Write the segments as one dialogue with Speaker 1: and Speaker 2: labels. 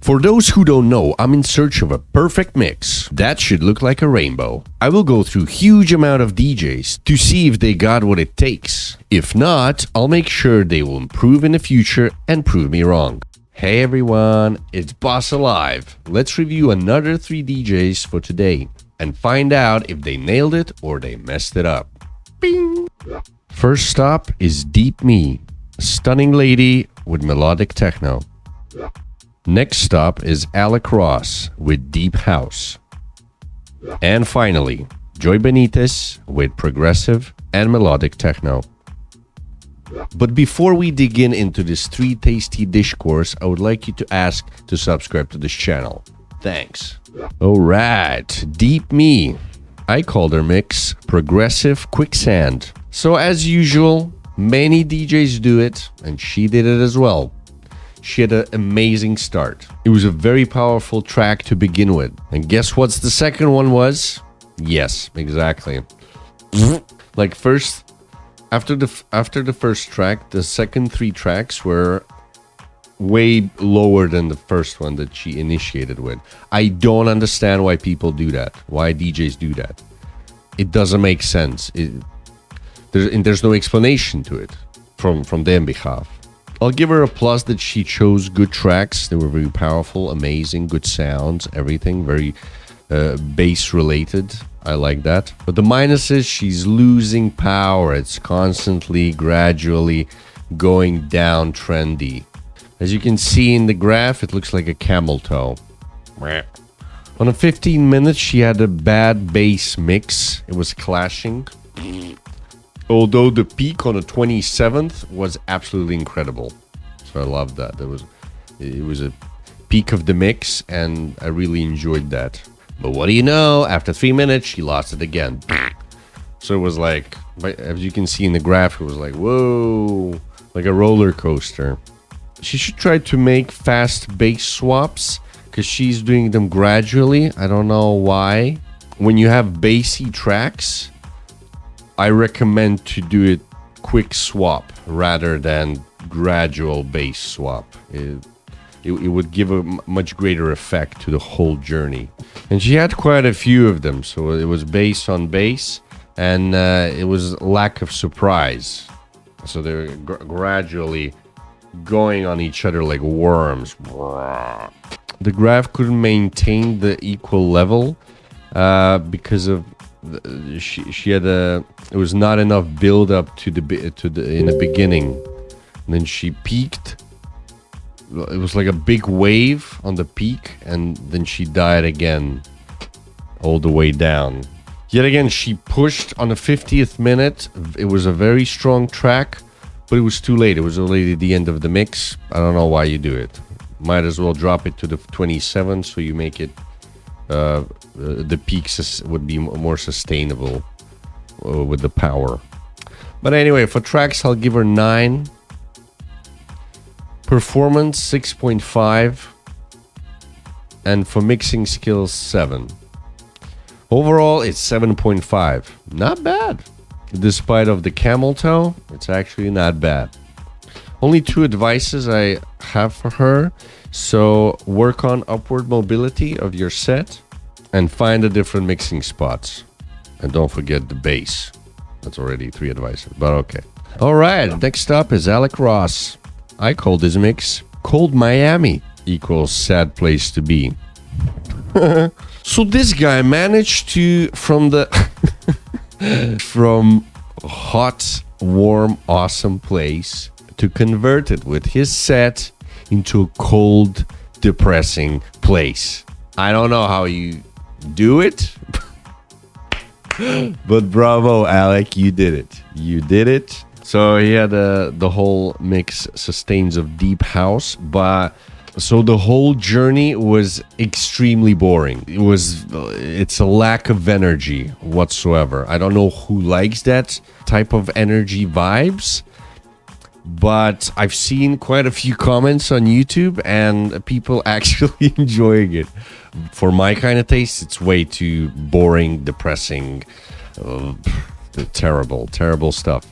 Speaker 1: For those who don't know, I'm in search of a perfect mix that should look like a rainbow. I will go through huge amount of DJs to see if they got what it takes. If not, I'll make sure they will improve in the future and prove me wrong. Hey everyone, it's Boss Alive. Let's review another 3 DJs for today and find out if they nailed it or they messed it up. Bing! First stop is DeepMe, a stunning lady with melodic techno. Next stop is ALECROSS with deep house. And finally, Joy Benitez with progressive and melodic techno. But before we dig into this 3 tasty dish course, I would like you to ask to subscribe to this channel. Thanks. Alright, DeepMe. I call their mix Progressive Quicksand. So as usual, many DJs do it, and she did it as well. She had an amazing start. It was a very powerful track to begin with. And guess what's the second one was? Yes, exactly. Like first, after the first track, the second 3 tracks were way lower than the first one that she initiated with. I don't understand why people do that. Why DJs do that. It doesn't make sense. There's no explanation to it from their behalf. I'll give her a plus that she chose good tracks. They were very powerful, amazing, good sounds, everything, very bass related. I like that. But the minus is she's losing power. It's constantly, gradually going down trendy. As you can see in the graph, it looks like a camel toe. On a 15 minutes, she had a bad bass mix. It was clashing. Although the peak on the 27th was absolutely incredible. So I loved that. It was a peak of the mix, and I really enjoyed that. But what do you know? After 3 minutes, she lost it again. So it was like, as you can see in the graph, it was like, whoa, like a roller coaster. She should try to make fast bass swaps, because she's doing them gradually. I don't know why. When you have bassy tracks, I recommend to do it quick swap rather than gradual bass swap. It would give a much greater effect to the whole journey. And she had quite a few of them, so it was bass on bass, and it was lack of surprise. So they're gradually going on each other like worms. The graph couldn't maintain the equal level because of she had it was not enough build up in the beginning, and then she peaked. It was like a big wave on the peak, and then she died again all the way down. Yet again, she pushed on the 50th minute. It was a very strong track, but it was too late. It was already the end of the mix. I don't know why you do it. Might as well drop it to the 27th so you make it the peaks would be more sustainable with the power. But anyway, for tracks, I'll give her 9. Performance 6.5, and for mixing skills 7. Overall, it's 7.5. Not bad. Despite of the camel toe, it's actually not bad. Only 2 advices I have for her. So work on upward mobility of your set and find the different mixing spots. And don't forget the bass. That's already 3 advices, but okay. All right, next up is Alacross. I call this mix Cold Miami equals sad place to be. So this guy managed to, from hot, warm, awesome place, to convert it with his set into a cold, depressing place. I don't know how you do it, but bravo, Alec, you did it. You did it. So he had the whole mix sustains of deep house, but so the whole journey was extremely boring. It's a lack of energy whatsoever. I don't know who likes that type of energy vibes, but I've seen quite a few comments on YouTube and people actually enjoying it. For my kind of taste, it's way too boring, depressing, terrible stuff.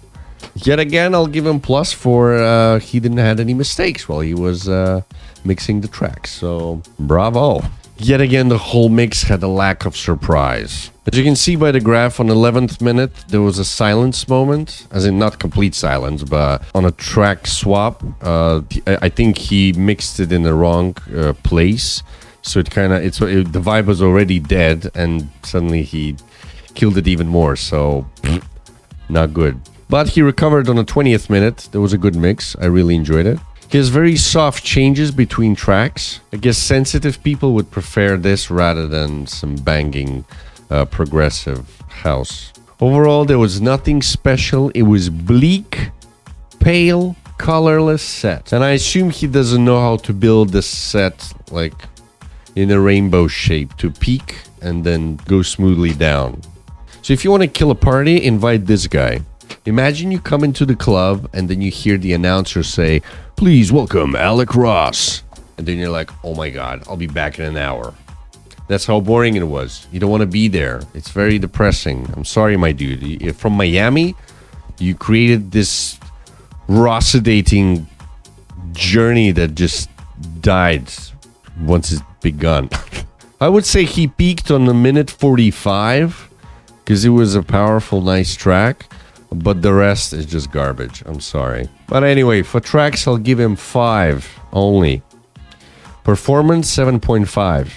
Speaker 1: Yet again, I'll give him plus for he didn't have any mistakes while he was mixing the tracks. So, bravo. Yet again, the whole mix had a lack of surprise. As you can see by the graph, on the 11th minute, there was a silence moment. As in, not complete silence, but on a track swap. I think he mixed it in the wrong place. So the vibe was already dead, and suddenly he killed it even more. So, not good. But he recovered on the 20th minute. There was a good mix. I really enjoyed it. He has very soft changes between tracks. I guess sensitive people would prefer this rather than some banging progressive house. Overall, there was nothing special. It was bleak, pale, colorless set. And I assume he doesn't know how to build this set like in a rainbow shape to peak and then go smoothly down. So if you want to kill a party, invite this guy. Imagine you come into the club and then you hear the announcer say, "Please welcome Alacross." And then you're like, oh my God, I'll be back in an hour. That's how boring it was. You don't want to be there. It's very depressing. I'm sorry, my dude. You're from Miami, you created this raw-sedating journey that just died once it's begun. I would say he peaked on the minute 45 because it was a powerful, nice track. But the rest is just garbage. I'm sorry. But anyway, for tracks, I'll give him 5 only. Performance, 7.5.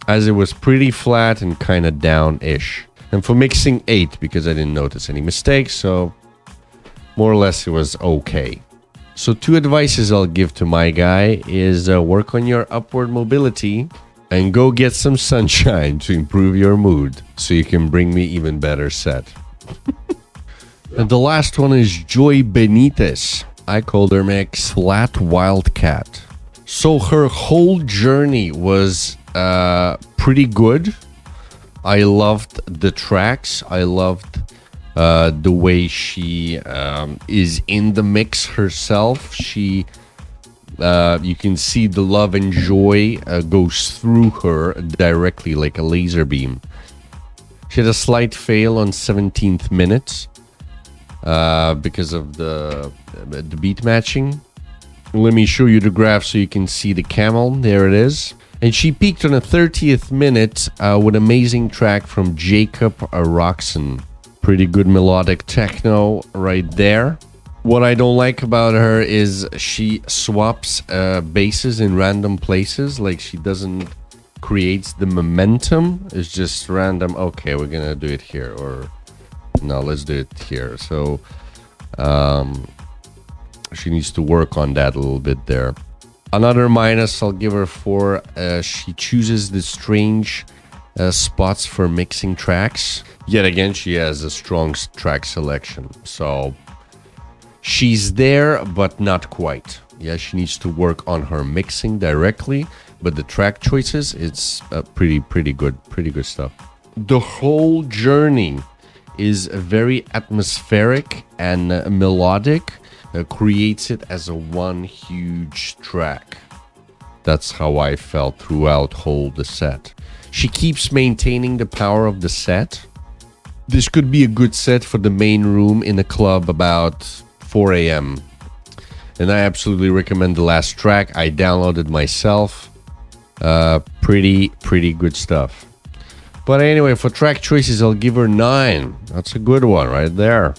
Speaker 1: As it was pretty flat and kind of down-ish. And for mixing, 8, because I didn't notice any mistakes. So, more or less, it was okay. So, 2 advices I'll give to my guy is work on your upward mobility and go get some sunshine to improve your mood so you can bring me even better set. And the last one is Joy Benitez. I called her mix Flat Wildcat. So her whole journey was pretty good. I loved the tracks. I loved the way she is in the mix herself. She, you can see the love and joy goes through her directly like a laser beam. She had a slight fail on 17th minute. Because of the beat matching. Let me show you the graph so you can see the camel. There it is. And she peaked on a 30th minute with an amazing track from Jacob Roxon. Pretty good melodic techno right there. What I don't like about her is she swaps basses in random places. Like she doesn't create the momentum. It's just random. Okay, we're gonna do it here, or no, let's do it here. So she needs to work on that a little bit there. Another minus I'll give her for she chooses the strange spots for mixing tracks. Yet again, she has a strong track selection. So she's there, but not quite. Yeah, she needs to work on her mixing directly, but the track choices, it's pretty good stuff. The whole journey is very atmospheric and melodic, creates it as a one huge track. That's how I felt throughout the set. She keeps maintaining the power of the set. This could be a good set for the main room in a club about 4 a.m. And I absolutely recommend the last track. I downloaded myself. Pretty good stuff. But anyway, for track choices, I'll give her 9. That's a good one right there.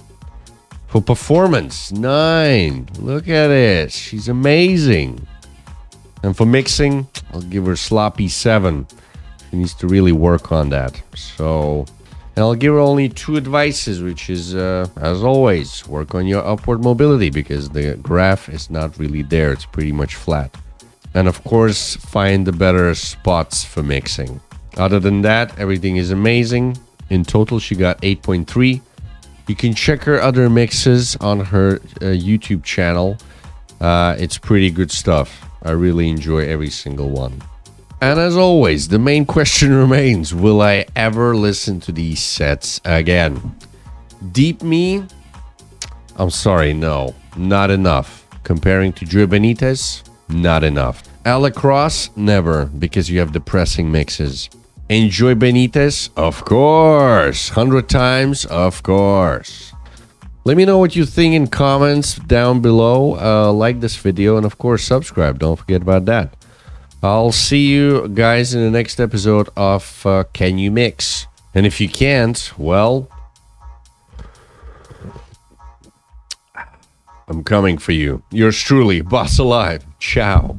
Speaker 1: For performance, 9. Look at it. She's amazing. And for mixing, I'll give her sloppy 7. She needs to really work on that. So, and I'll give her only 2 advices, which is, as always, work on your upward mobility because the graph is not really there. It's pretty much flat. And of course, find the better spots for mixing. Other than that, everything is amazing. In total, she got 8.3. You can check her other mixes on her YouTube channel. It's pretty good stuff. I really enjoy every single one. And as always, the main question remains, will I ever listen to these sets again? DeepMe? I'm sorry, no. Not enough. Comparing to Joy Benitez? Not enough. ALECROSS? Never, because you have depressing mixes. And Joy Benitez? Of course. 100 times? Of course. Let me know what you think in comments down below. Like this video and of course subscribe. Don't forget about that. I'll see you guys in the next episode of Can You Mix? And if you can't, well, I'm coming for you. Yours truly, Boss Alive. Ciao.